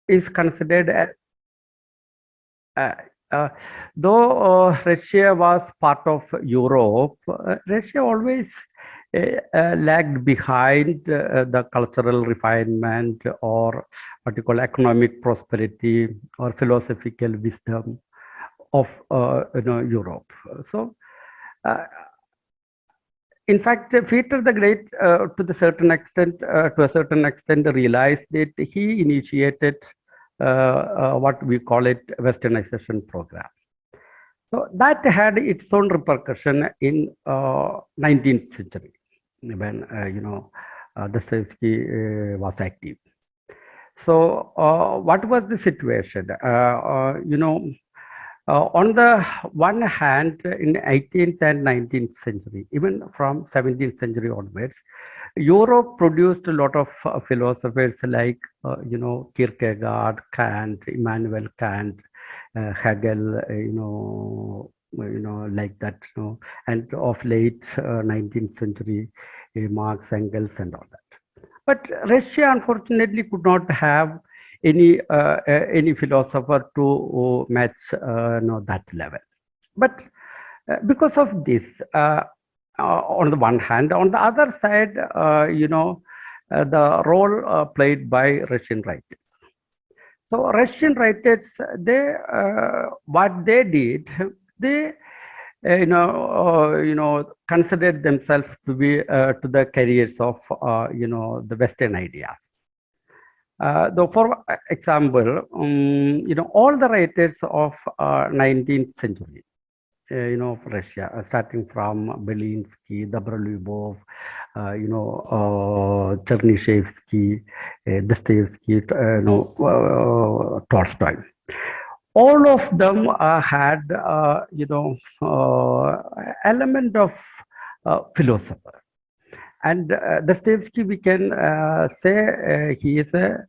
is considered as, though Russia was part of Europe, Russia always lagged behind the cultural refinement, or what you call economic prosperity or philosophical wisdom of Europe. So, in fact, Peter the Great, to a certain extent, realized that he initiated what we call it Westernization program. So that had its own repercussion in 19th century when Dostoevsky was active. So what was the situation? On the one hand, in 18th and 19th century, even from 17th century onwards, Europe produced a lot of philosophers like, Kierkegaard, Kant, Immanuel Kant, Hegel, like that, and of late 19th century, Marx, Engels, and all that. But Russia, unfortunately, could not have any philosopher to match that level. But because of this, on the one hand, on the other side, the role played by Russian writers. So Russian writers, what they did, they considered themselves to be to the carriers of the Western ideas. Though, for example, all the writers of 19th century, of Russia, starting from Belinsky, Dobrolubov, Chernyshevsky, Dostoevsky, Tolstoy. All of them had, element of philosopher. And Dostoevsky, we can say he is a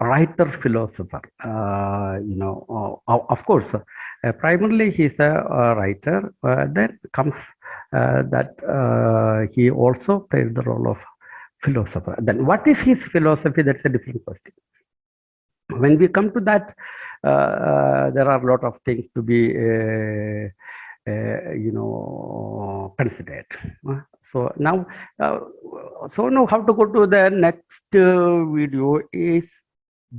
writer philosopher. Of course, primarily he is a writer. Then comes that he also played the role of philosopher. Then what is his philosophy? That's a different question. When we come to that, there are a lot of things to be considered. So now how to go to the next video is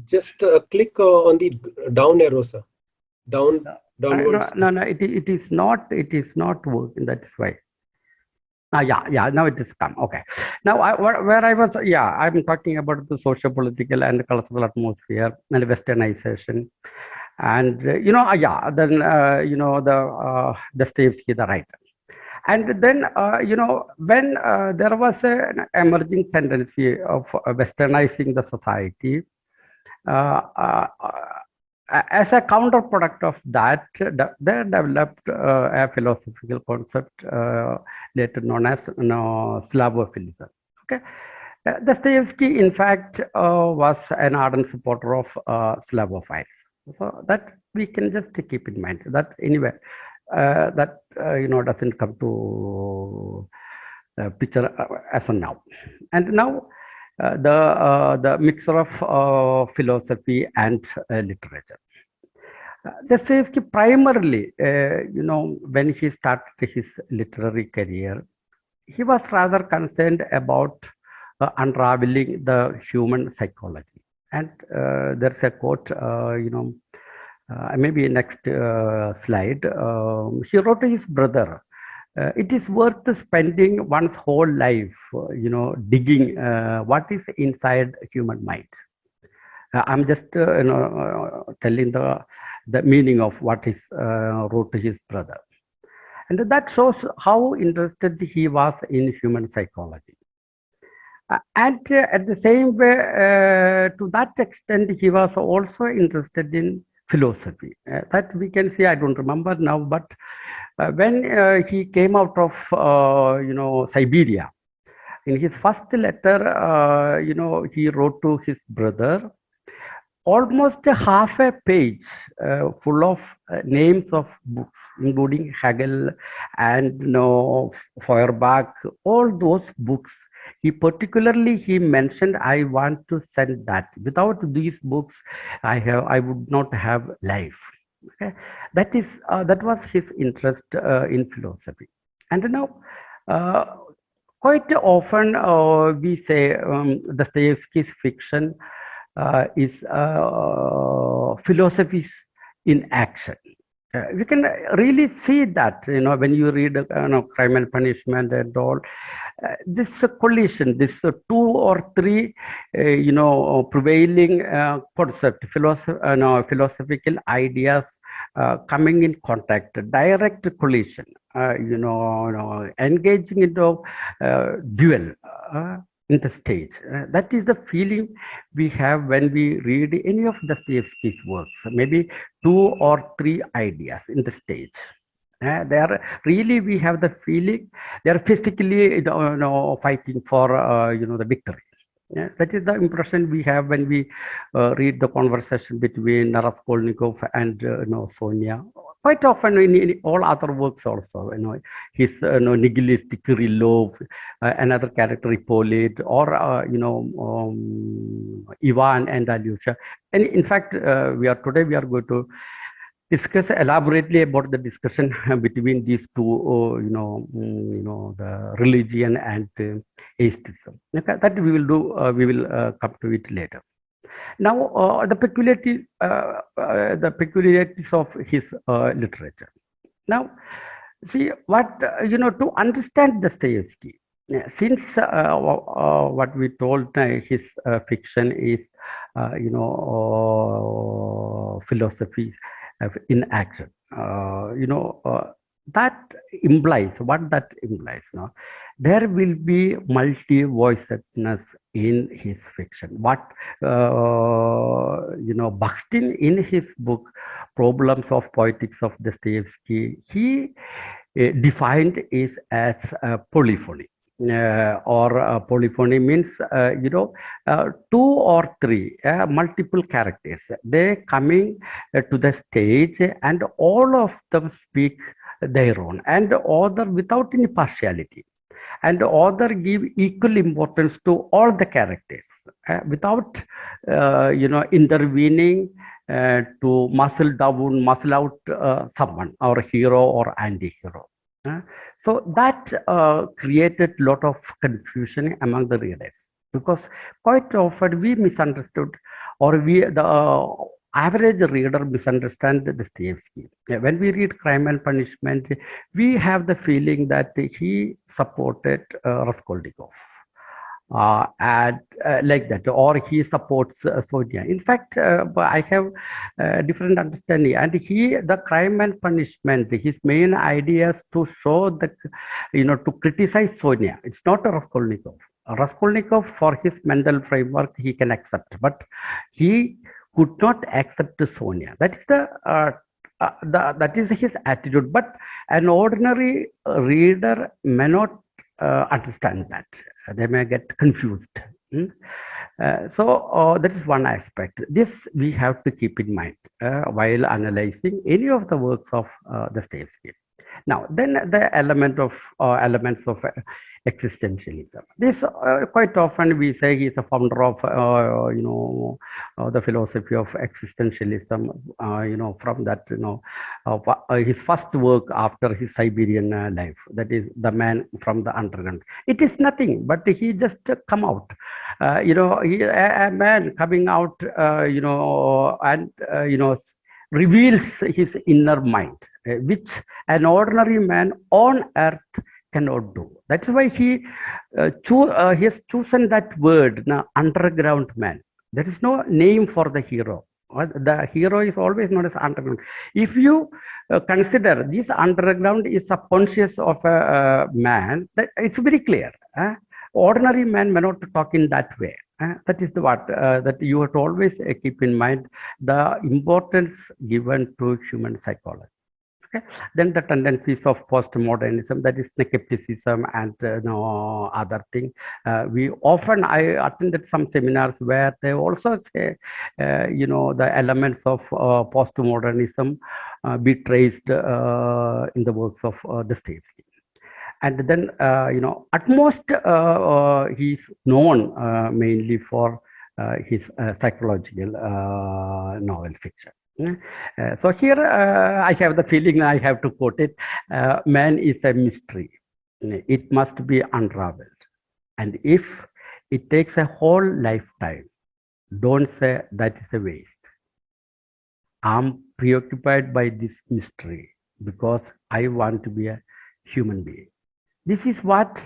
just click on the down arrow, sir. Downwards. No, it is not working. That is why. Yeah. Now it is come. Okay. Now, where I was, I'm talking about the socio-political and cultural atmosphere and westernization, and then the Dostoevsky, the writer, and then when there was an emerging tendency of westernizing the society. As a counterproduct of that, they developed a philosophical concept later known as Slavophilism. Okay, Dostoevsky, in fact, was an ardent supporter of Slavophiles. So that we can just keep in mind. That anyway, that doesn't come to picture as of now. And now. The mixture of philosophy and literature. Dostoevsky primarily, when he started his literary career, he was rather concerned about unraveling the human psychology. And there's a quote, maybe next slide. He wrote to his brother, it is worth spending one's whole life, digging what is inside human mind. I'm just, telling the meaning of what is wrote to his brother, and that shows how interested he was in human psychology. And at the same way, to that extent, he was also interested in philosophy. That we can see. I don't remember now, but. When he came out of Siberia, in his first letter, he wrote to his brother almost half a page full of names of books, including Hegel and Feuerbach. All those books He particularly he mentioned, I want to send that. Without these books, I would not have life. Okay, that was his interest in philosophy. And now, uh, quite often we say Dostoevsky's fiction is philosophies in action. You can really see that, when you read Crime and Punishment and all. This collision, this two or three, prevailing concept, no, philosophical ideas coming in contact, direct collision, engaging into duel in the stage. That is the feeling we have when we read any of Dostoevsky's works. Maybe two or three ideas in the stage. They are really, we have the feeling they are physically, fighting for, the victory. Yeah, that is the impression we have when we read the conversation between Raskolnikov and Sonia. Quite often in all other works also, his nihilistic Kirillov, another character Hippolyte, or Ivan and Alusa. And in fact, we are going to discuss elaborately about the discussion between these two, the religion and atheism. Okay, that we will do. We will come to it later. Now, the peculiarities of his literature. Now, see what to understand Dostoevsky. Since what we told, his fiction is, philosophy in action. That implies what that implies. Now, there will be multi-voicedness in his fiction. What Buxton in his book Problems of Poetics of Dostoevsky, he defined is as polyphony. Or polyphony means two or three multiple characters, they coming to the stage and all of them speak their own, and other without any partiality, and other give equal importance to all the characters without intervening to muscle out someone, or hero or anti-hero. So that created a lot of confusion among the readers, because quite often we misunderstood, or the average reader misunderstand Dostoevsky. When we read Crime and Punishment, we have the feeling that he supported Raskolnikov. And like that, or he supports Sonia. In fact, I have different understanding. And the Crime and Punishment, his main idea is to show that, to criticize Sonia. It's not a Raskolnikov. Raskolnikov, for his mental framework, he can accept, but he could not accept Sonia. That is that is his attitude. But an ordinary reader may not understand that. They may get confused. So that is one aspect. This we have to keep in mind while analyzing any of the works of Dostoevsky. Now, then the elements of existentialism. This quite often we say he is a founder of the philosophy of existentialism. From that, his first work after his Siberian life, that is The Man from the Underground. It is nothing, but he just come out. A man coming out, and reveals his inner mind, which an ordinary man on earth cannot do. That's why he has chosen that word, underground man. There is no name for the hero. The hero is always known as underground. If you consider this underground is subconscious of a man, it's very clear. Ordinary man may not talk in that way. That is the what that you have to always keep in mind, the importance given to human psychology. Okay. Then the tendencies of postmodernism, that is skepticism and other thing. I attended some seminars where they also say, the elements of postmodernism be traced in the works of Dostoevsky. And then, at most, he's known mainly for his psychological novel fiction. So here I have the feeling I have to quote it. Man is a mystery. It must be unraveled. And if it takes a whole lifetime, don't say that is a waste. I'm preoccupied by this mystery because I want to be a human being. This is what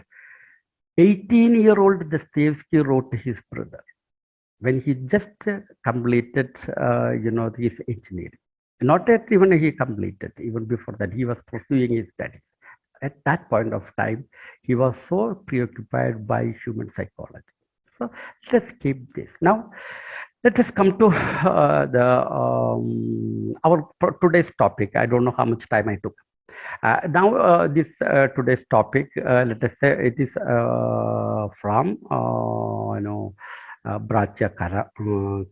18-year-old Dostoevsky wrote to his brother when he just completed, his engineering. Not yet even he completed, even before that, he was pursuing his studies. At that point of time, he was so preoccupied by human psychology. So let's keep this. Now, let us come to our today's topic. I don't know how much time I took. Now, this today's topic, let us say it is from Bratya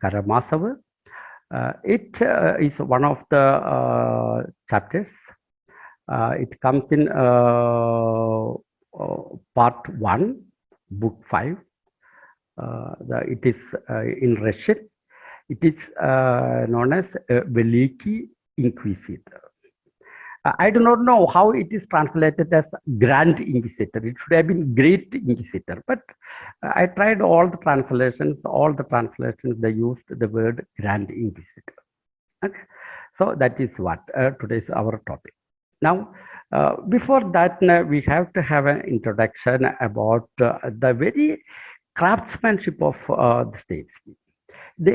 Karamazov. It is one of the chapters. It comes in part 1, book 5. It is in Russian. It is known as Veliki Inquisitor. I do not know how it is translated as Grand Inquisitor. It should have been Great Inquisitor. But I tried all the translations. All the translations, they used the word Grand Inquisitor. Okay. So that is what today is our topic. Now, before that, we have to have an introduction about the very craftsmanship of Dostoevsky.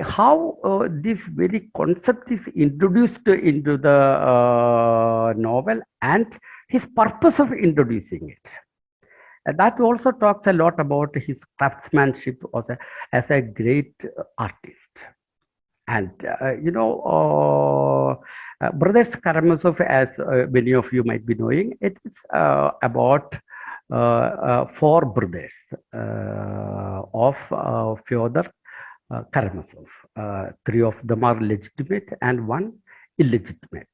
How this very concept is introduced into the novel and his purpose of introducing it. That also talks a lot about his craftsmanship as a great artist. And, Brothers Karamazov, as many of you might be knowing, it is about 4 brothers of Fyodor Karamazov. 3 of them are legitimate and 1 illegitimate.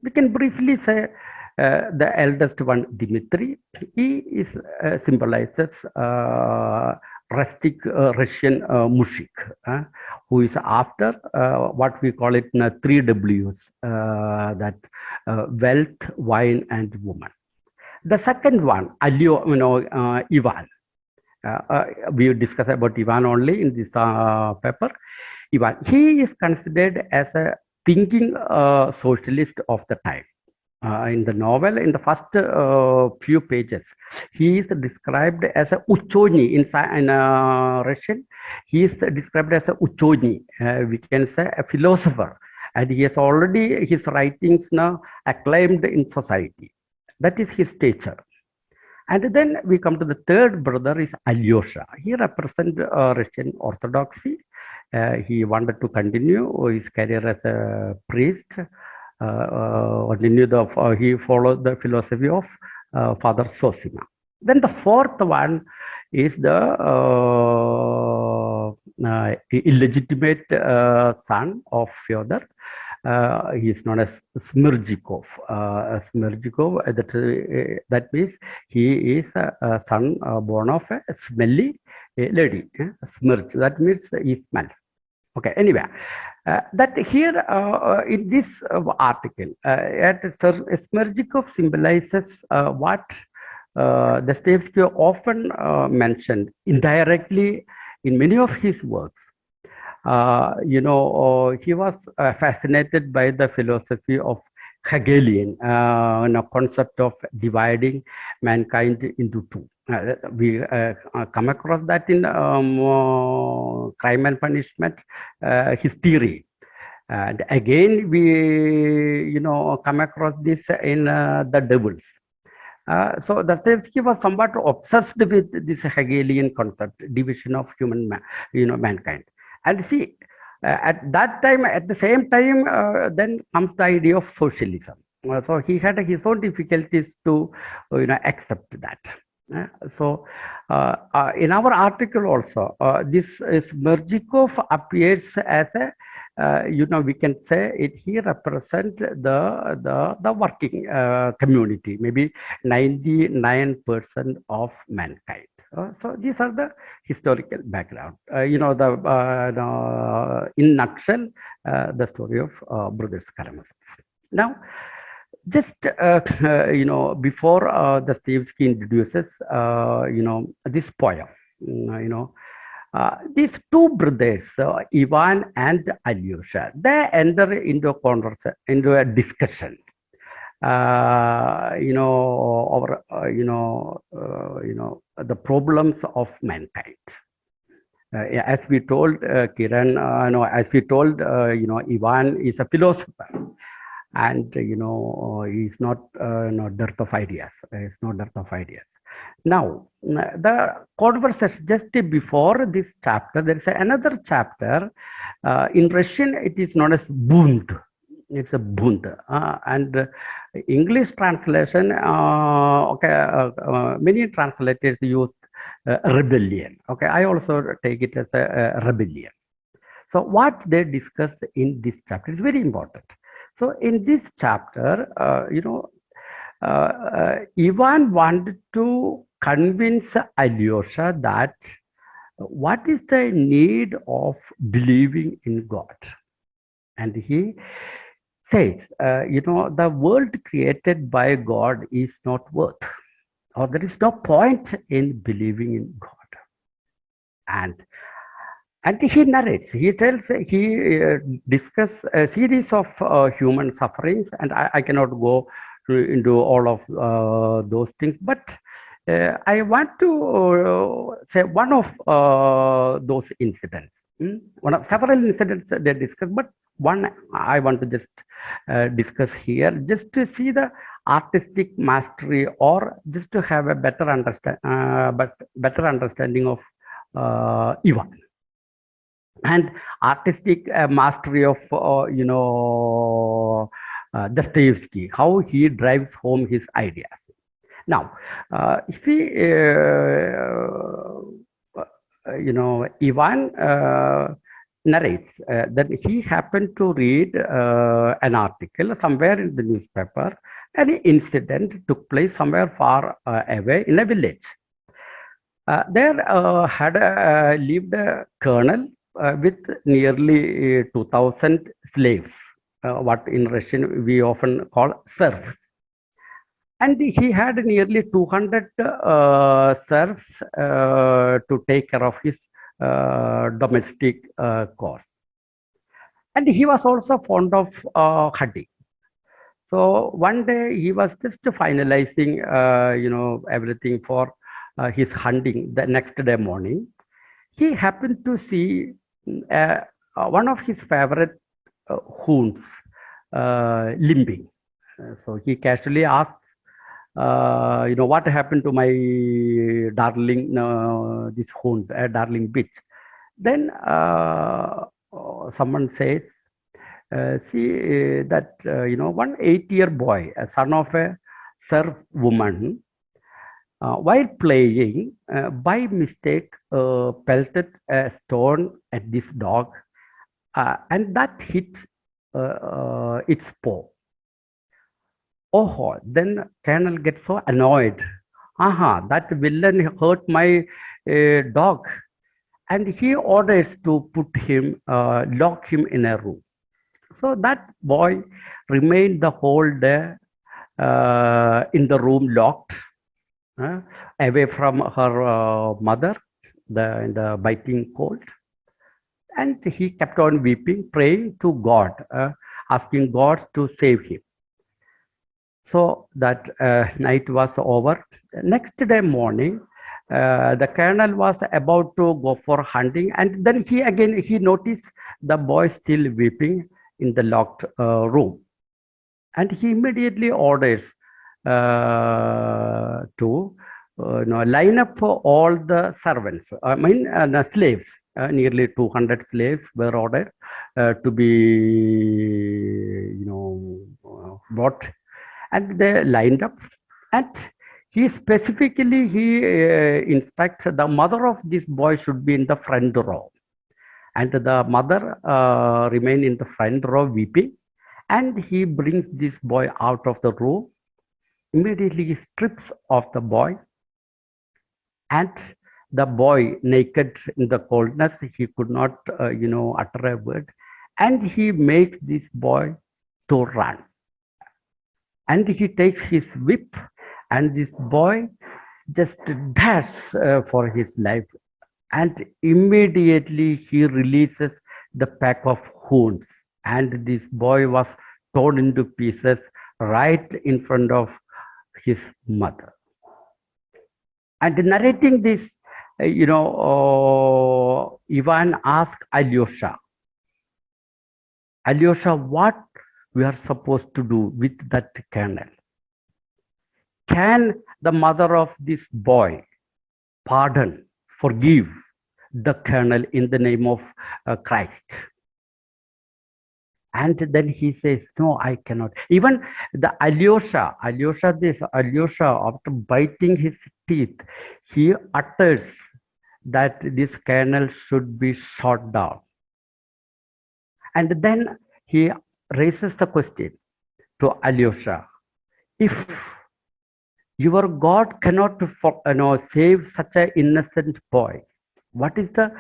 We can briefly say the eldest one, Dmitri, he is symbolizes rustic Russian mushik, who is after what we call it 3 Ws, that wealth, wine, and woman. The second one, Ivan. We discussed about Ivan only in this paper. Ivan, he is considered as a thinking socialist of the time. In the novel, in the first few pages, he is described as a uchoni in Russian. He is described as a uchoni, we can say a philosopher, and he has already his writings now acclaimed in society. That is his stature. And then we come to the third brother is Alyosha. He represents Russian Orthodoxy. He wanted to continue his career as a priest. He followed the philosophy of Father Sosima. Then the fourth one is the illegitimate son of Fyodor. He is known as Smirjikov. Smirjikov, that means he is a son born of a smelly lady. Smirj, that means he smells. Okay, anyway, that here in this article, Smirjikov symbolizes what Dostoevsky often mentioned indirectly in many of his works. He was fascinated by the philosophy of Hegelian concept of dividing mankind into 2. We come across that in Crime and Punishment, his theory. And again, we come across this in The Devils. So Dostoevsky was somewhat obsessed with this Hegelian concept, division of mankind. And see, at that time, at the same time, then comes the idea of socialism. So he had his own difficulties to, accept that. So in our article also, this Smirjikov appears as a we can say it. He represent the working community, maybe 99% of mankind. So these are the historical background. In nutshell, the story of Brothers Karamazov. Now, just before Dostoevsky introduces this poem, these two brothers, Ivan and Alyosha, they enter into a discussion. Over the problems of mankind. As we told Kiran, as we told, Ivan is a philosopher, and he's not dearth of ideas. It's not dearth of ideas. Now, the conversation just before this chapter, there is another chapter. In Russian, it is known as Bund. It's a Bund, and English translation. Many translators use rebellion. Okay, I also take it as a rebellion. So what they discuss in this chapter is very important. So in this chapter, Ivan wanted to convince Alyosha that what is the need of believing in God, and he says, the world created by God is not worth, or there is no point in believing in God. And he narrates, he tells, he discusses a series of human sufferings, and I cannot go into all of those things, but I want to say one of those incidents. One of several incidents they discuss, but one I want to just discuss here, just to see the artistic mastery, or just to have a better understanding of Ivan, and artistic mastery of Dostoevsky, how he drives home his ideas. Now, see, Ivan narrates that he happened to read an article somewhere in the newspaper. An incident took place somewhere far away in a village. There had lived a colonel with nearly 2,000 slaves, what in Russian we often call serfs. And he had nearly 200 serfs to take care of his domestic cause. And he was also fond of hunting. So one day he was just finalizing, everything for his hunting the next day morning. He happened to see one of his favorite hounds limping. So he casually asked, what happened to my darling, this hound, darling bitch? Then someone says, see that, one 8-year boy, a son of a serf woman, while playing, by mistake, pelted a stone at this dog, and that hit its paw. Oh, then Colonel gets so annoyed. That villain hurt my dog. And he orders to lock him in a room. So that boy remained the whole day in the room, locked, away from her mother, in the biting cold. And he kept on weeping, praying to God, asking God to save him. So that night was over. Next day morning, the colonel was about to go for hunting, and then he noticed the boy still weeping in the locked room, and he immediately orders to line up all the servants. The slaves. Nearly 200 slaves were ordered to be, brought, and they lined up. And he specifically instructs the mother of this boy should be in the front row, And the mother remained in the front row weeping. And he brings this boy out of the room. Immediately he strips off the boy, and the boy, naked in the coldness, he could not, utter a word. And he makes this boy to run. And he takes his whip, and this boy just dashes for his life. And immediately he releases the pack of hounds. And this boy was torn into pieces right in front of his mother. And narrating this, Ivan asked Alyosha, what we are supposed to do with that kernel? Can the mother of this boy pardon, forgive the kernel in the name of Christ? And then he says, no, I cannot. Even the Alyosha, after biting his teeth, he utters that this kernel should be shot down. And then he raises the question to Alyosha, if your God cannot save such an innocent boy, what is the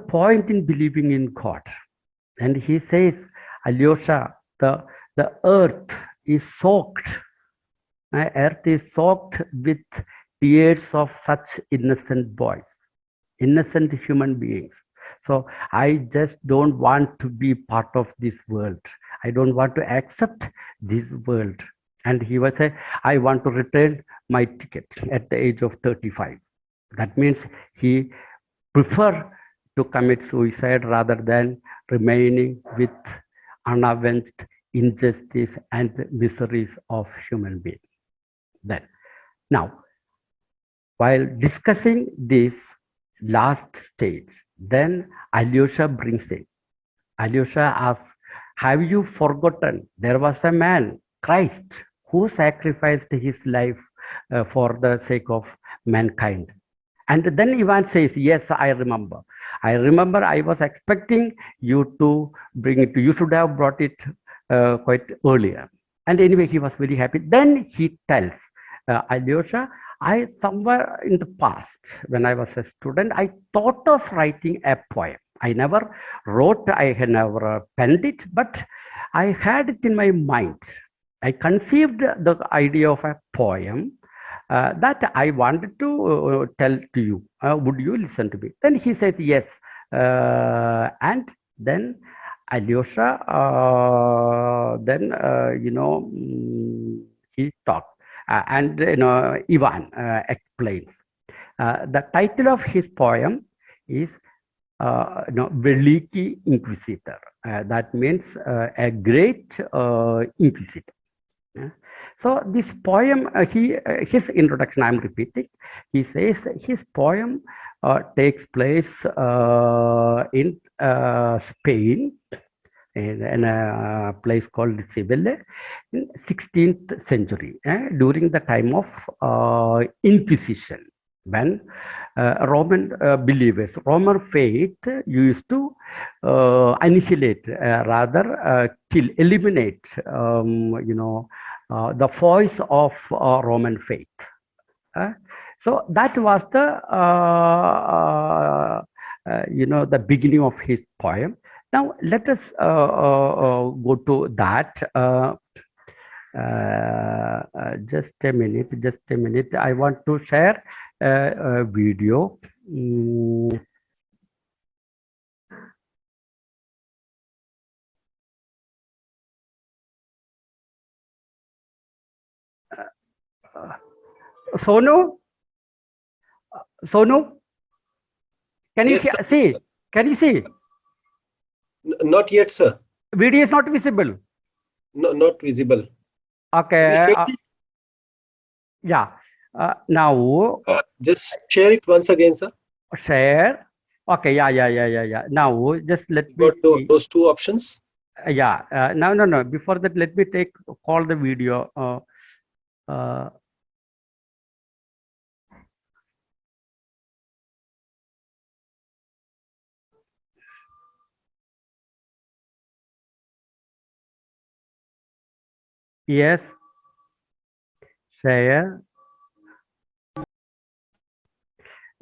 point in believing in God? And he says, Alyosha, the earth is soaked. Earth is soaked with tears of such innocent boys, innocent human beings. So I just don't want to be part of this world. I don't want to accept this world. And he was say, I want to return my ticket at the age of 35. That means he prefer to commit suicide rather than remaining with unavenged injustice and miseries of human beings. Then, now, while discussing this last stage, then Alyosha brings in. Alyosha asks, have you forgotten there was a man, Christ, who sacrificed his life for the sake of mankind? And then Ivan says, yes, I remember. I was expecting you to bring it. You should have brought it quite earlier. And anyway, he was very happy. Then he tells Alyosha, I somewhere in the past, when I was a student, I thought of writing a poem. I never wrote, I had never penned it, but I had it in my mind. I conceived the idea of a poem that I wanted to tell to you. Would you listen to me? Then he said, yes. And then Alyosha, he talks. And Ivan explains. The title of his poem is Veliki Inquisitor. That means a great inquisitor. So this poem, his introduction, I'm repeating. He says his poem takes place in Spain, in a place called Seville, in 16th century, during the time of Inquisition, when Roman believers, Roman faith used to annihilate, kill, eliminate, the voice of Roman faith. So that was the beginning of his poem. Now let us go to that. Just a minute. I want to share a video. Sonu, can you see? Sir. Can you see? Not yet, sir. Video is not visible. No, not visible. Okay. Yeah. Now. Just share it once again, sir. Share. Okay. Yeah. Now, just let me see. Those two options. Yeah. No. Before that, let me call the video. Yes, share.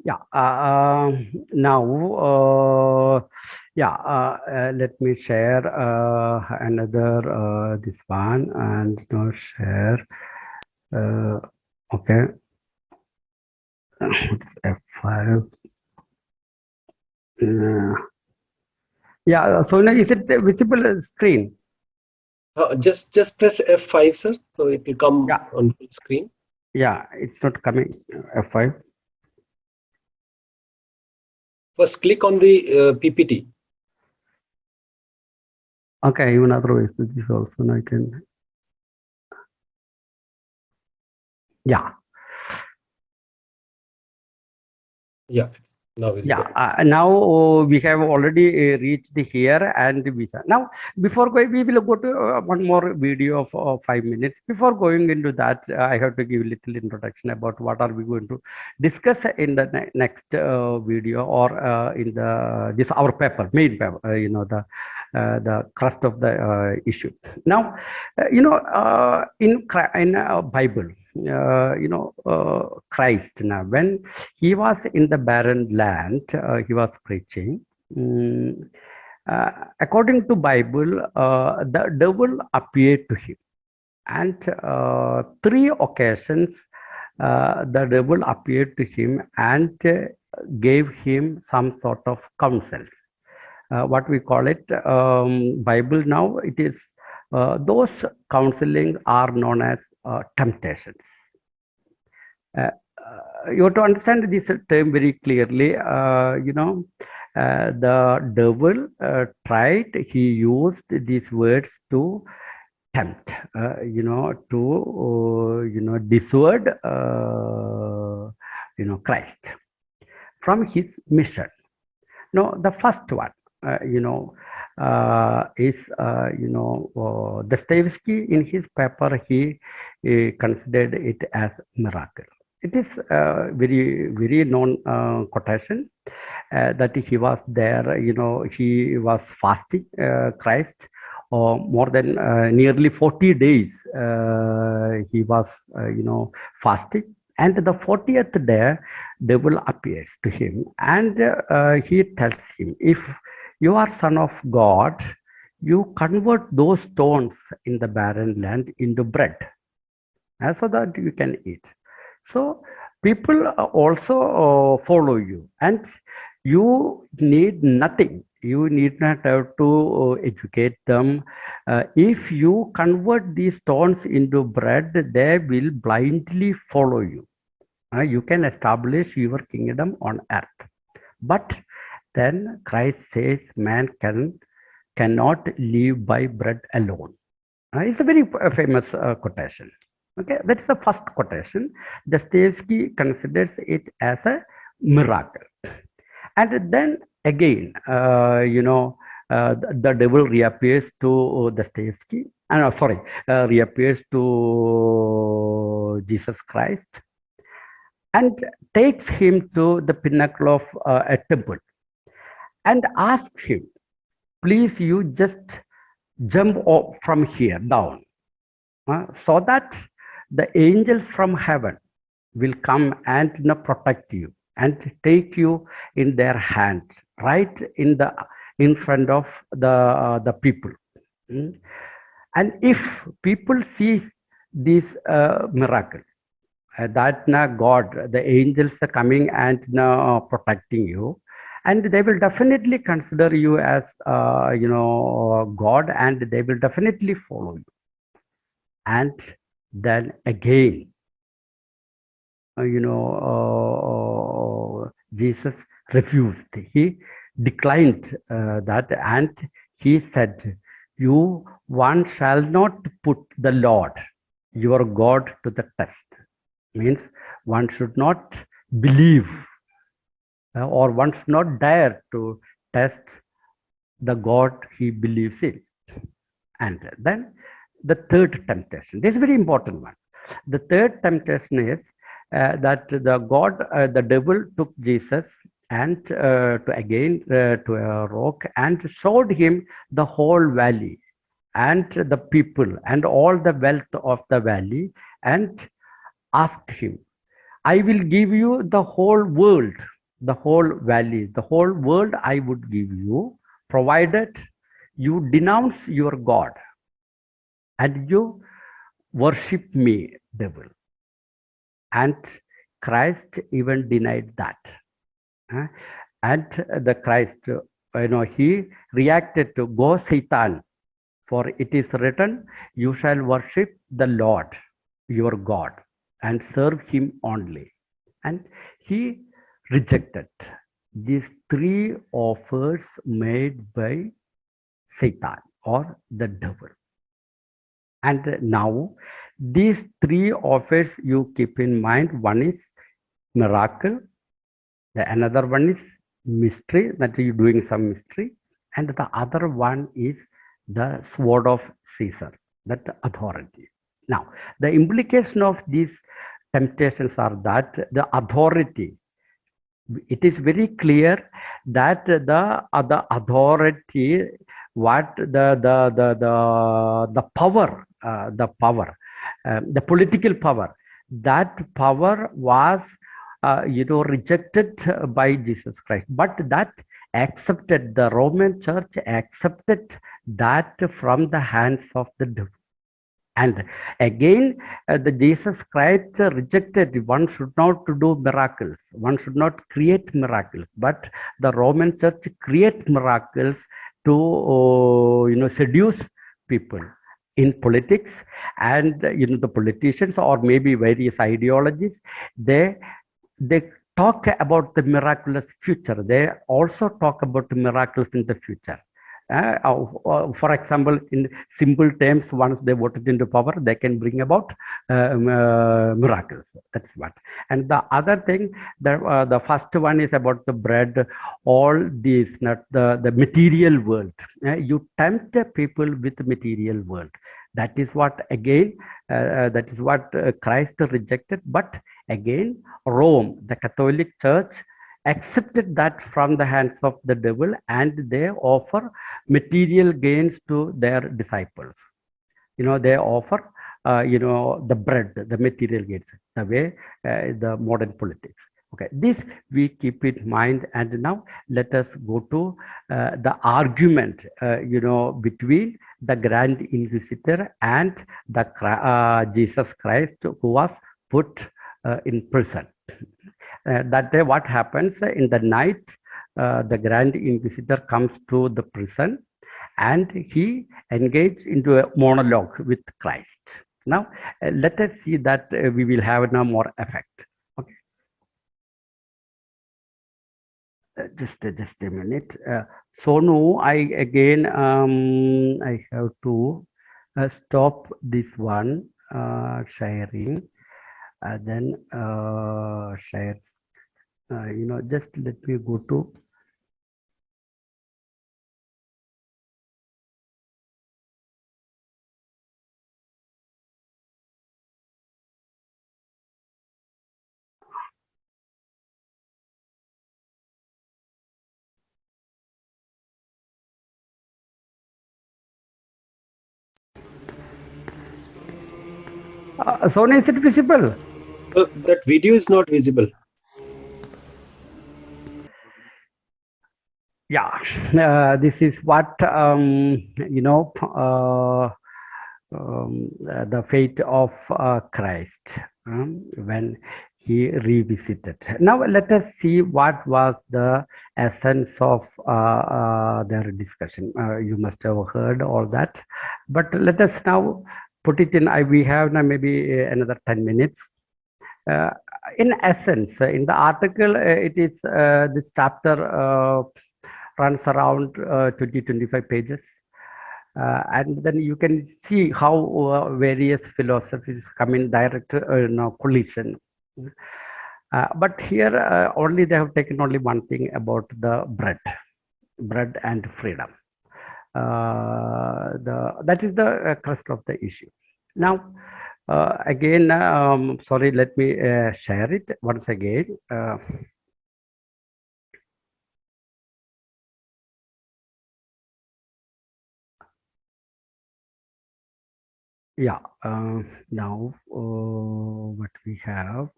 Yeah. Now, yeah. Let me share another this one and now share. Okay. F5. Yeah. So now is it a visible screen? Just press F5, sir, so it will come Yeah. on full screen. Yeah. It's not coming. F5. First, click on the PPT. Okay. Even otherwise, this also now I can. Yeah. Yeah, it's now visible. Yeah, now we have already reached here and visa. Now, before going, we will go to one more video of 5 minutes. Before going into that, I have to give a little introduction about what are we going to discuss in the next video or in the this our paper, main paper. The crust of the issue. Now, in Bible, Christ. Now, when he was in the barren land, he was preaching. Mm, According to Bible, the devil appeared to him, and three occasions the devil appeared to him and gave him some sort of counsels. What we call it, Bible now, it is those counseling are known as temptations. Uh, you have to understand this term very clearly. The devil tried, he used these words to tempt, to dissuade, Christ from his mission. No, the first one, is, Dostoevsky in his paper, he considered it as miracle. It is a very, very known quotation that he was there, he was fasting, Christ, or more than nearly 40 days he was, fasting. And the 40th day, devil appears to him and he tells him, if you are son of God, you convert those stones in the barren land into bread, so that you can eat. So people also follow you, and you need nothing. You need not have to educate them. If you convert these stones into bread, they will blindly follow you. You can establish your kingdom on earth. But then Christ says man cannot live by bread alone. It's a very famous quotation. Okay, that is the first quotation. Dostoevsky considers it as a miracle. And then again, the devil reappears to Dostoevsky. Reappears to Jesus Christ and takes him to the pinnacle of a temple and asks him, please, you just jump off from here down, so that the angels from heaven will come and protect you and take you in their hands, right in front of the people. Mm. And if people see this miracle, that now God, the angels are coming and now protecting you, and they will definitely consider you as God, and they will definitely follow you. And then again, Jesus refused. He declined that, and he said, "You one shall not put the Lord, your God, to the test." Means one should not believe or one should not dare to test the God he believes in. And then the third temptation, this is a very important one. The third temptation is that the devil took Jesus and to a rock and showed him the whole valley and the people and all the wealth of the valley and asked him, I will give you the whole world, the whole valley, the whole world I would give you, provided you denounce your God and you worship me, devil. And Christ even denied that. And the Christ, he reacted to, go Satan, for it is written, you shall worship the Lord, your God, and serve him only. And he rejected these three offers made by Satan or the devil. And now these three offers you keep in mind. One is miracle, the another one is mystery, that you're doing some mystery, and the other one is the sword of Caesar, that authority. Now, the implication of these temptations are that the authority, it is very clear that the authority, what the power, the political power, that power was rejected by Jesus Christ, but that accepted, the Roman Church accepted that from the hands of the devil. And again, the Jesus Christ rejected, one should not do miracles, one should not create miracles, but the Roman Church create miracles to seduce people in politics. And the politicians or maybe various ideologies, they talk about the miraculous future. They also talk about the miracles in the future. For example, in simple terms, once they voted into power, they can bring about miracles. That's what. And the other thing, the first one is about the bread, all these, not the material world. You tempt people with material world. That is what, again, that is what Christ rejected. But again, Rome, the Catholic Church, accepted that from the hands of the devil, and they offer material gains to their disciples. They offer, the bread, the material gains, the way the modern politics. Okay, this we keep in mind. And now let us go to the argument, between the Grand Inquisitor and the Jesus Christ, who was put in prison. That day, what happens in the night, the Grand Inquisitor comes to the prison and he engaged into a monologue with Christ. Now, let us see that we will have now more effect. Okay. Just a minute. Sonu, I have to stop this one sharing. Then share. Just let me go to. Sonu, is it visible? That video is not visible. Yeah, this is what the fate of Christ when he revisited. Now let us see what was the essence of their discussion. You must have heard all that, but let us now put it in. We have now maybe another 10 minutes. In essence, in the article, it is this chapter runs around 20-25 pages. And then you can see how various philosophies come in direct collision. But here only they have taken only one thing about the bread and freedom. That is the crust of the issue. Now, again, sorry, let me share it once again. Yeah. Now, what we have?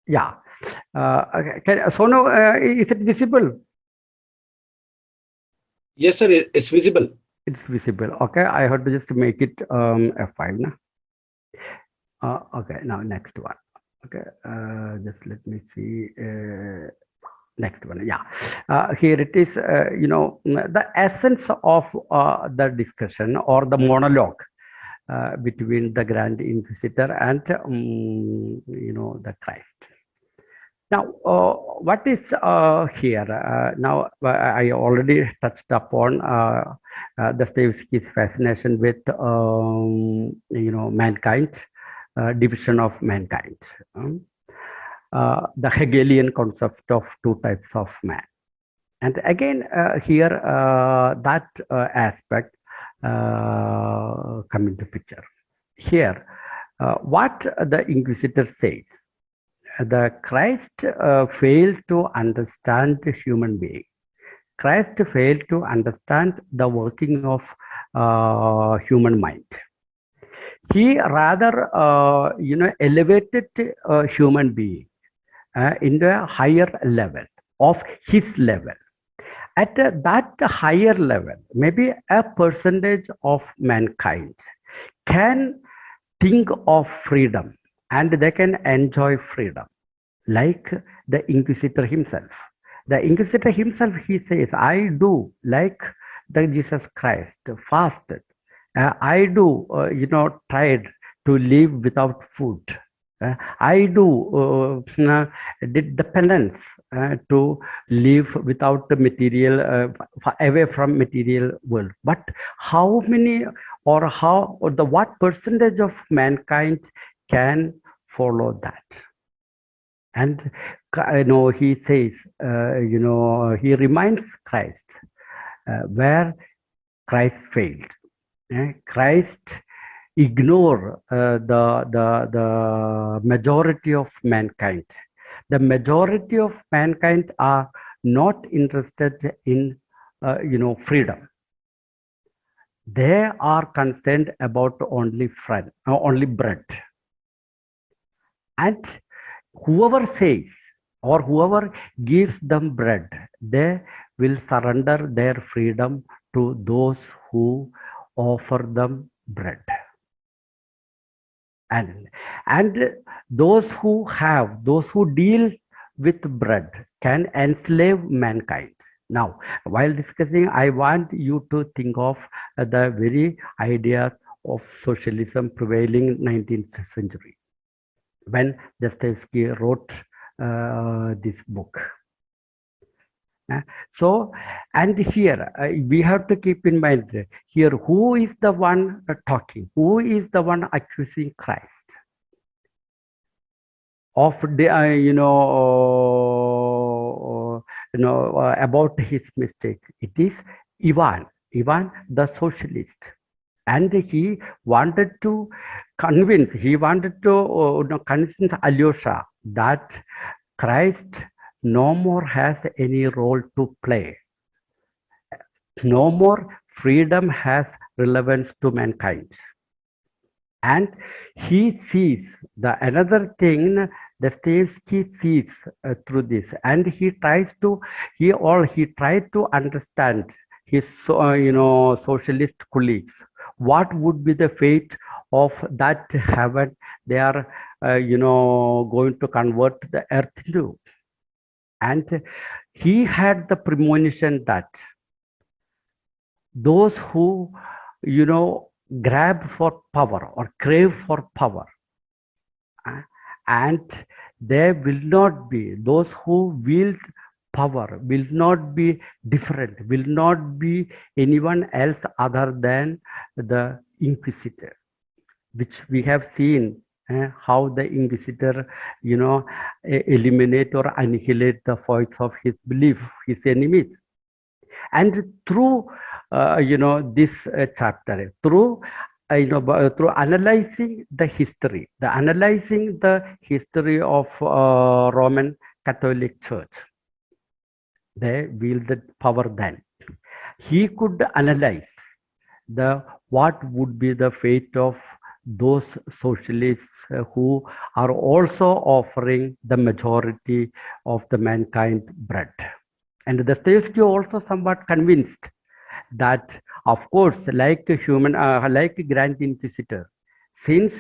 Yeah. So now, is it visible? Yes, sir. It's visible. It's visible. Okay. I have to just make it F5. Na? Okay. Now, next one. Okay. Just let me see. Next one. Yeah. Here it is. The essence of the discussion or the monologue between the Grand Inquisitor and the Christ. Now, what is here? Now, I already touched upon Dostoevsky's fascination with mankind, division of mankind, the Hegelian concept of two types of man. And again, here that aspect come into picture. Here, what the Inquisitor says, the Christ failed to understand the human being. Christ failed to understand the working of human mind. He rather, elevated human being into a higher level of his level. At that higher level, maybe a percentage of mankind can think of freedom and they can enjoy freedom, like the Inquisitor himself. The Inquisitor himself, he says, I do like the Jesus Christ fasted. I do, tried to live without food. I do did the penance to live without the material, away from material world. But how many or the what percentage of mankind can follow that? And he says, he reminds Christ where Christ failed. Christ ignore the majority of mankind. The majority of mankind are not interested in freedom. They are concerned about only bread. And whoever says or whoever gives them bread, they will surrender their freedom to those who offer them bread. And those who deal with bread can enslave mankind. Now, while discussing, I want you to think of the very ideas of socialism prevailing in 19th century when Dostoevsky wrote this book. So, and here we have to keep in mind here who is the one talking, who is the one accusing Christ of the about his mistake. It is Ivan the socialist, and he wanted to convince Alusa that Christ no more has any role to play. No more freedom has relevance to mankind. And he sees another thing Dostoevsky sees through this, and he tried to understand his socialist colleagues. What would be the fate of that heaven they are going to convert the earth into? And he had the premonition that those who grab for power or crave for power, and there will not be those who wield power will not be different, will not be anyone else other than the Inquisitor, which we have seen how the Inquisitor eliminate or annihilate the voice of his belief, his enemies. And through this chapter, through through analyzing the history of Roman Catholic Church, they wielded power then. He could analyze what would be the fate of those socialists who are also offering the majority of the mankind bread. And Dostoevsky also somewhat convinced that, of course, like Grand Inquisitor, since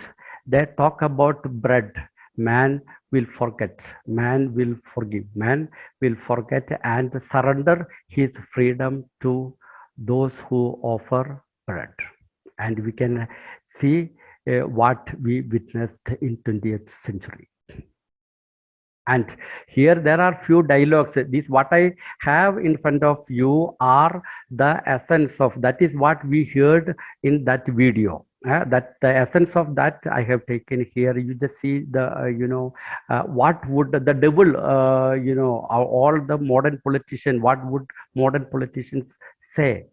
they talk about bread, man will forget, man will forgive, man will forget and surrender his freedom to those who offer bread. And we can see what we witnessed in 20th century. And here there are few dialogues. This what I have in front of you are the essence of that is what we heard in that video. That the essence of that I have taken here. You just see the what would the devil all the modern politicians, what would modern politicians say?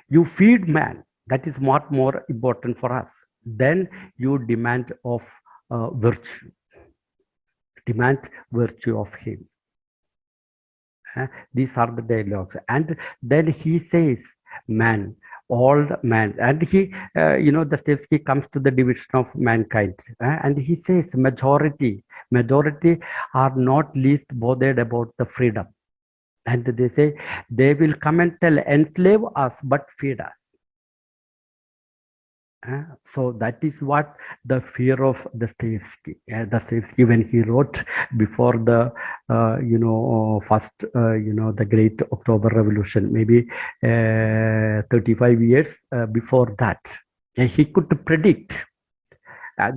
You feed man. That is what more important for us. Then you demand of virtue. Demand virtue of him. These are the dialogues. And then he says, man, all man. And he, Dostoevsky comes to the division of mankind. And he says, majority are not least bothered about the freedom. And they say, they will come and tell, enslave us, but feed us. So that is what the fear of Dostoevsky. Dostoevsky, when he wrote before the, first, the Great October Revolution, maybe 35 years before that, he could predict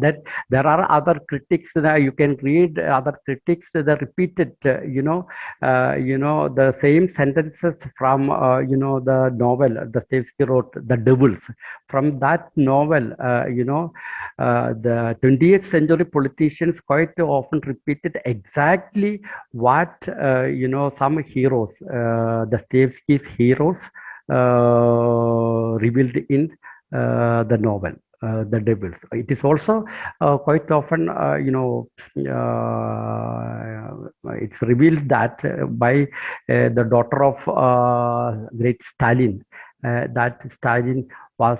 that there are other critics that you can read other critics that repeated the same sentences from the novel Dostoevsky wrote The Devils. From that novel the 20th century politicians quite often repeated exactly what some heroes Dostoevsky's heroes revealed in the novel The Devils. It is also quite often, it's revealed that by the daughter of great Stalin, that Stalin was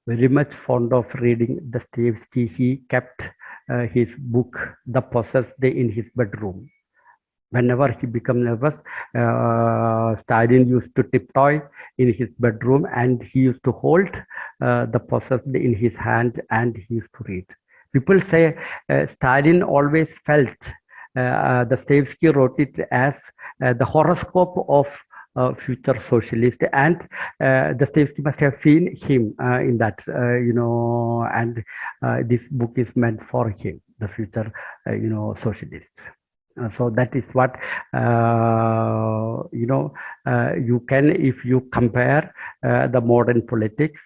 very much fond of reading Dostoevsky. He kept his book, The Possessed, in his bedroom. Whenever he became nervous, Stalin used to tiptoe in his bedroom and he used to hold the Possessed in his hand and he used to read. People say Stalin always felt, Dostoevsky wrote it as the horoscope of future socialist, and Dostoevsky must have seen him in that, and this book is meant for him, the future, socialist. So that is what you can, if you compare the modern politics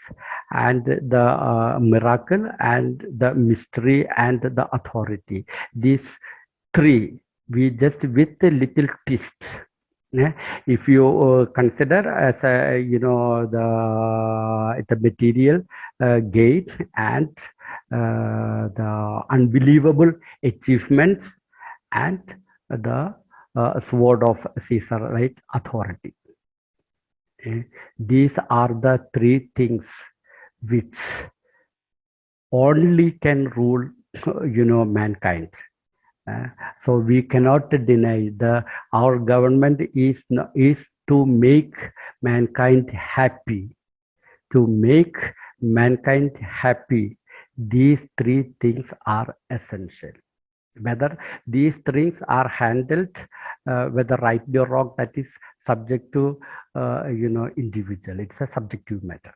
and the miracle and the mystery and the authority. These three, we just with a little twist. If you consider as the material gain and the unbelievable achievements and the sword of Caesar, right? Authority. These are the three things which only can rule, mankind. So we cannot deny our government is to make mankind happy. To make mankind happy, these three things are essential. Whether these things are handled, whether right or wrong, that is subject to individual. It's a subjective matter.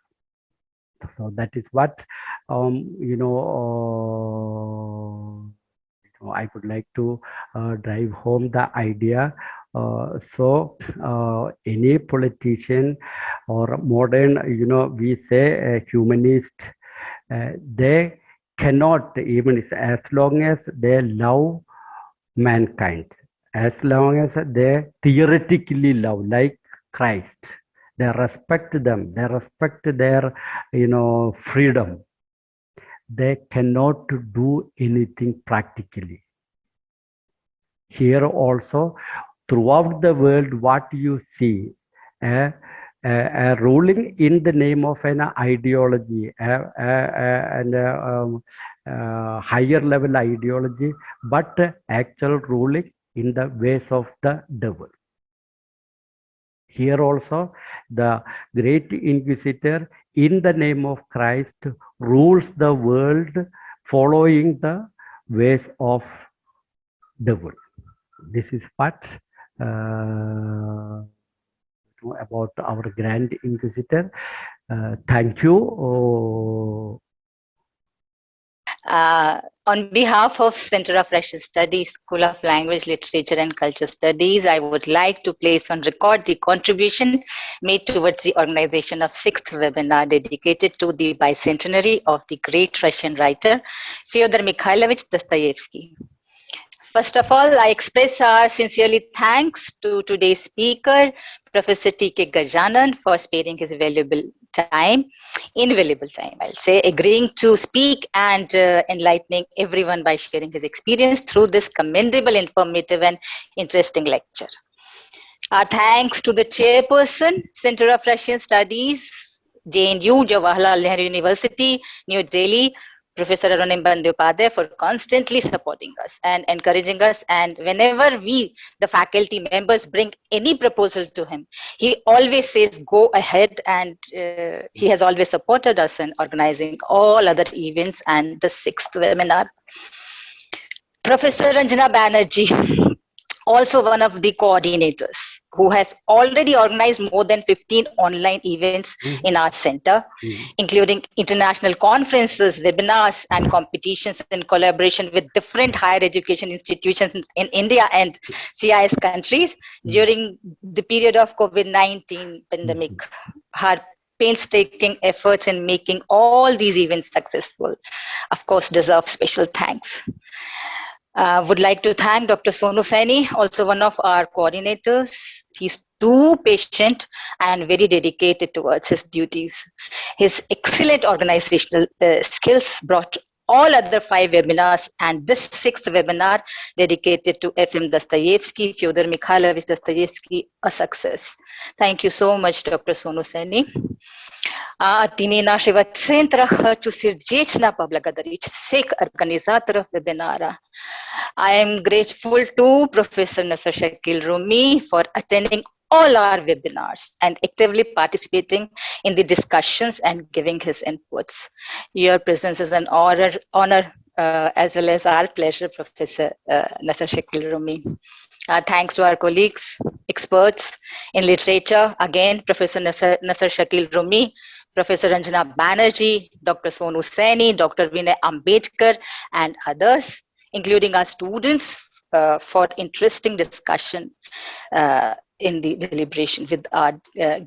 So that is what I would like to drive home the idea. Any politician or modern, we say humanist, they cannot, even as long as they love mankind, as long as they theoretically love, like Christ, they respect them, they respect their, freedom. They cannot do anything practically. Here also, throughout the world, what you see, ruling in the name of an ideology and higher level ideology, but actual ruling in the ways of the devil. Here also, the great Inquisitor, in the name of Christ, rules the world following the ways of devil. This is what about our Grand Inquisitor. Thank you. On behalf of Center of Russian Studies, School of Language, Literature and Culture Studies, I would like to place on record the contribution made towards the organization of 6th webinar dedicated to the bicentenary of the great Russian writer, Fyodor Mikhailovich Dostoevsky. First of all, I express our sincerely thanks to today's speaker, Professor T.K. Gajanan, for sparing his invaluable time, I'll say, agreeing to speak and enlightening everyone by sharing his experience through this commendable, informative and interesting lecture. Our thanks to the chairperson, Center of Russian Studies, JNU, Jawaharlal Nehru University, New Delhi, Professor Arunim Bandyopadhyay, for constantly supporting us and encouraging us. And whenever we, the faculty members, bring any proposal to him, he always says, go ahead. And he has always supported us in organizing all other events and the 6th webinar. Professor Ranjana Banerjee, also one of the coordinators, who has already organized more than 15 online events in our center, including international conferences, webinars, and competitions in collaboration with different higher education institutions in India and CRS countries during the period of COVID-19 pandemic. Her painstaking efforts in making all these events successful, of course, deserve special thanks. Would like to thank Dr. Sonu Saini, also one of our coordinators. He's too patient and very dedicated towards his duties. His excellent organizational skills brought all other 5 webinars and this 6th webinar dedicated to F.M. Dostoevsky, Fyodor Mikhailovich Dostoevsky, a success. Thank you so much, Dr. Sonu Saini. От имени нашего центра хочу сердечно поблагодарить всех организаторов вебинара. I am grateful to Professor Nasser Shakil Rumi for attending all our webinars and actively participating in the discussions and giving his inputs. Your presence is an honor as well as our pleasure, Professor Nasser Shakil Rumi. Thanks to our colleagues, experts in literature, again, Professor Nasser Shakil Rumi, Professor Ranjana Banerjee, Dr. Sonu Saini, Dr. Vinay Ambedkar, and others, including our students, for interesting discussion in the deliberation with our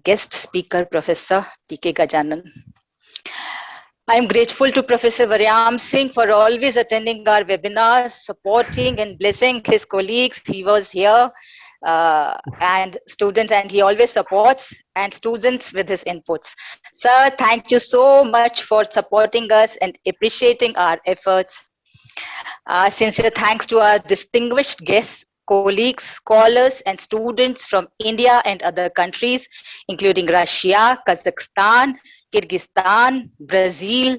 guest speaker, Professor T.K. Gajanan. I am grateful to Professor Varyam Singh for always attending our webinars, supporting and blessing his colleagues. He was here and students, and he always supports and students with his inputs. Sir, thank you so much for supporting us and appreciating our efforts. Sincere thanks to our distinguished guests, colleagues, scholars, and students from India and other countries, including Russia, Kazakhstan, Kyrgyzstan, Brazil,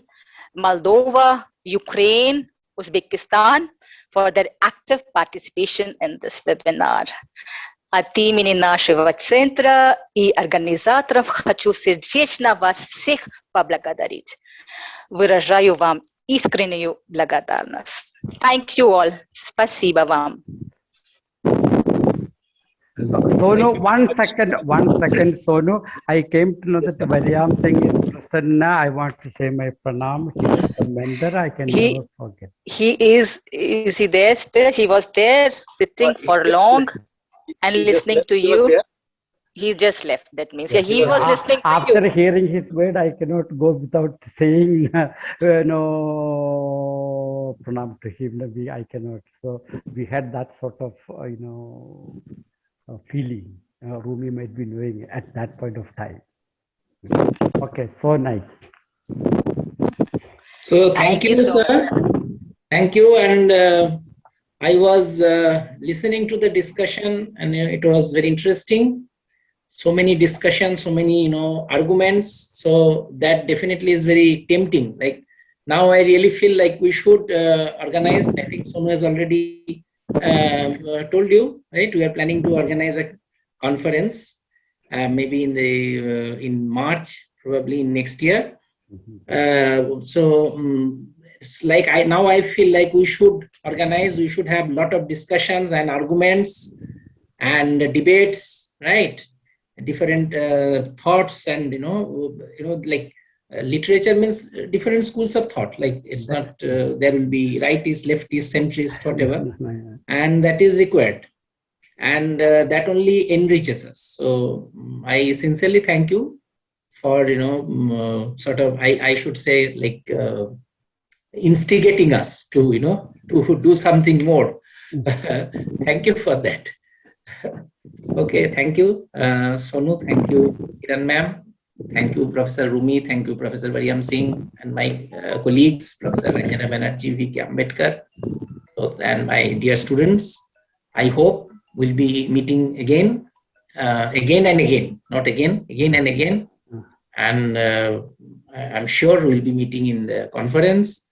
Moldova, Ukraine, Uzbekistan, for their active participation in this webinar. От имени нашего центра и организаторов хочу сердечно вас всех поблагодарить. Выражаю вам искреннюю благодарность. Thank you all. Спасибо вам. Sonu, one second, Sonu. I came to know that Varyam Singh is present. I want to say my pranam. He was a mentor. I can never forget. He is he there still? He was there sitting for long and listening to you. He just left. That means he was listening to you. After hearing his word, I cannot go without saying no pranam to him. I cannot. So we had that sort of feeling. Rumi might be knowing at that point of time. Okay, so nice. So thank you, sir. Thank you. And I was listening to the discussion, and it was very interesting. so many discussions, so many arguments. So that definitely is very tempting. Like now, I really feel like we should organize. I think Sonu has already told you, right? We are planning to organize a conference, maybe in March, probably in next year. It's like I feel like we should organize. We should have a lot of discussions and arguments and debates, right? Different thoughts, and like literature means different schools of thought. Like it's not there will be rightist, leftist, centrist, whatever, and that is required, and that only enriches us. So I sincerely thank you for sort of I should say like instigating us to to do something more. Thank you for that. Okay, thank you, Sonu. Thank you, Kiran ma'am. Thank you, Professor Rumi. Thank you, Professor Variam Singh, and my colleagues, Professor Ranjana Banerjee, V.K. Ambedkar, and my dear students. I hope we'll be meeting again, again and again, not again and again. And I'm sure we'll be meeting in the conference,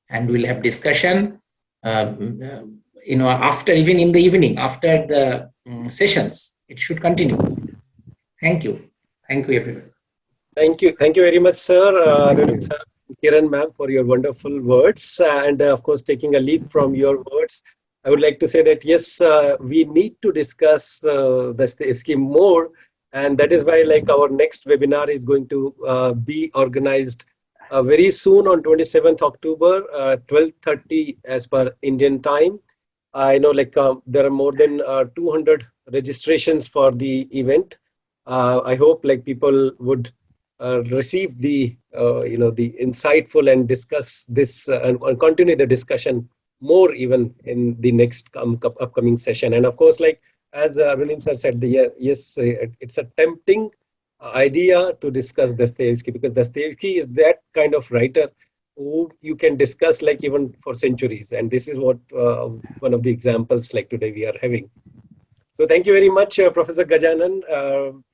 and we'll have discussion. After, even in the evening, after the sessions, it should continue. Thank you. Thank you, everyone. Thank you very much, sir. Sir, Kiran ma'am, for your wonderful words. And of course, taking a leap from your words, I would like to say that yes, we need to discuss Dostoevsky more. And that is why like our next webinar is going to be organized very soon on 27th October, 12:30 as per Indian time. I know like there are more than 200 registrations for the event. I hope like people would receive the the insightful and discuss this and continue the discussion more even in the next upcoming session. And of course, like as Rulim sir said, yes, it's a tempting idea to discuss Dostoevsky, because Dostoevsky is that kind of writer who you can discuss like even for centuries. And this is what one of the examples like today we are having. So thank you very much, Professor Gajanan,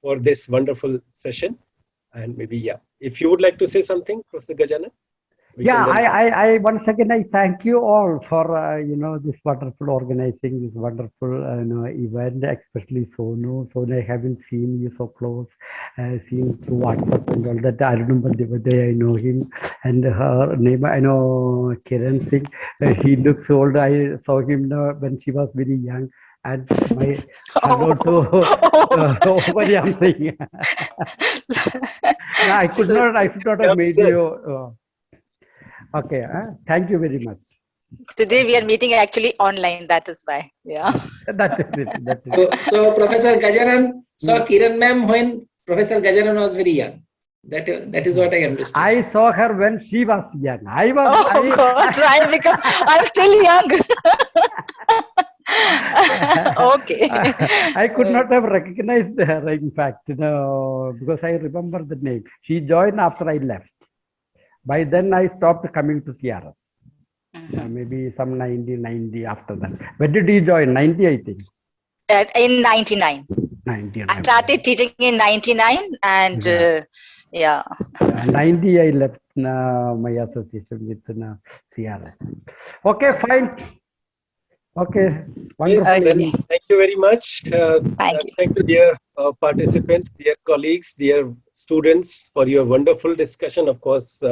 for this wonderful session. And maybe, if you would like to say something, Professor Gajanan. I once again I thank you all for this wonderful organizing, this wonderful event, especially Sonu. I haven't seen you so close, seen through WhatsApp and all that. I remember the day I know him, and her name I know Kiran Singh. He looks old. I saw him when she was very young. And my hello to Variam Singh. I should not have made you. Okay, thank you very much. Today we are meeting actually online, that is why. Yeah. That is it. So Professor Gajanan saw Kiran ma'am when Professor Gajanan was very young. That is what I understand. I saw her when she was young. I'm still young. Okay. I could not have recognized her, in fact, because I remember the name. She joined after I left. By then, I stopped coming to CRS. Maybe some 90 after that. When did you join? 90, I think. In 99. 90. I started teaching in 99 and 90, I left my association with CRS. Okay, fine. Okay. Yes, then, thank you very much. Thank you. Thank you, dear participants, dear colleagues, dear students, for your wonderful discussion. Of course,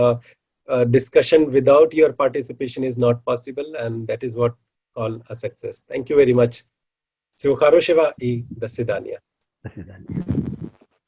discussion without your participation is not possible, and that is what call a success. Thank you very much. Всего хорошего и до свидания. До свидания.